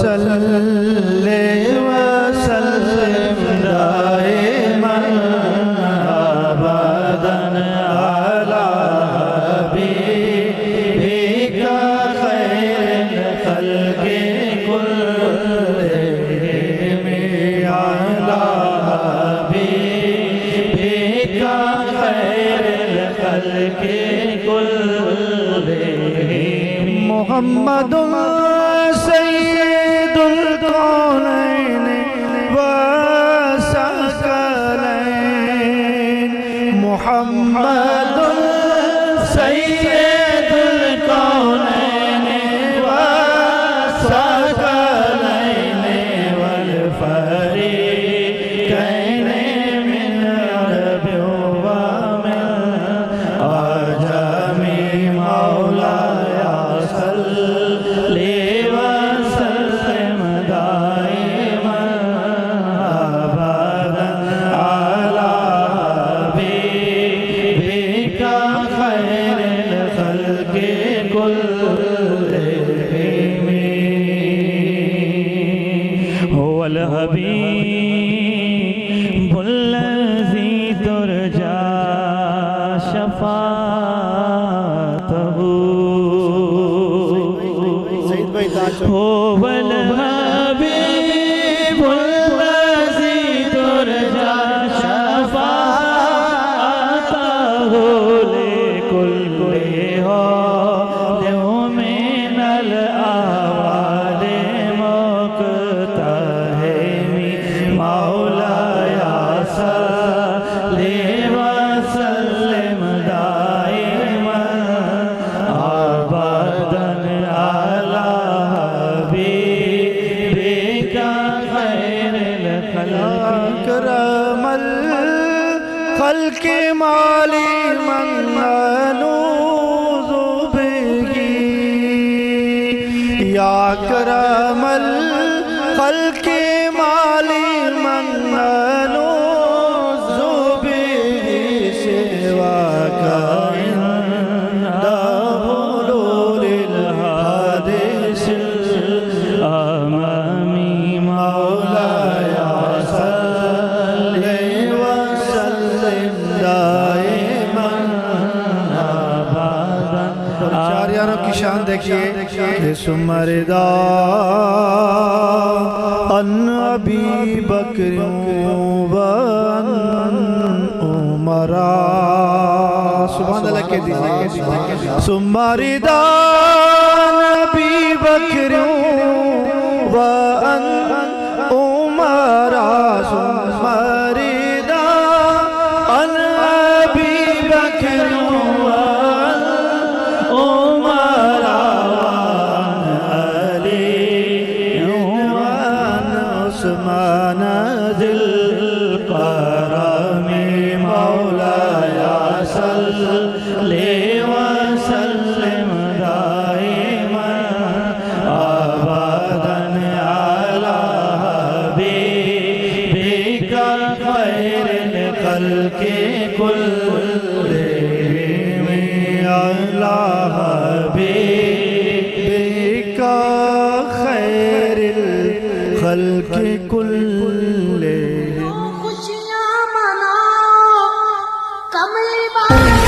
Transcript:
صلی وسلم دائما ابدا علی حبیبک خیر الخلق كلهم علی حبیبک خیر الخلق كلهم محمد سید الکونین والثقلین محمد سید الکونین والثقلین والفریقین من عرب ومن عجم مولاي صلی وسلم دائما ابدا علی حبیبک خیر الخلق كلهم هو الحبیب الذی ترجى شفاعته هو الحبيب الذي ترجى شفاعته لكل حال من الأهوال مقتحم مولاي صل وسلم دائما ابدا على حبيبك خير الخلق اكرم الخلق مالي من ألوذ به يا اكرم الخلق مالي من ألوذ به سواك عند حلول الحادث الأمامي مولاي صل وسلم دائما ابدا چار یاروں کی شان دیکھیے کہ سمردہ ان ابی بکر وان عمرہ سبحان اللہ کے دیجئے سمردہ ابی بکر وان عمرہ سمردہ ان ابی بکر وان عمرہ وان علی وان عثمان ذی القرم مولاي صلی وسلم دائما ابدا على حبیبک خیر الخلق كلهم على حبیبک خیر الخلق كلهم خوشیاں مناؤ کملی والے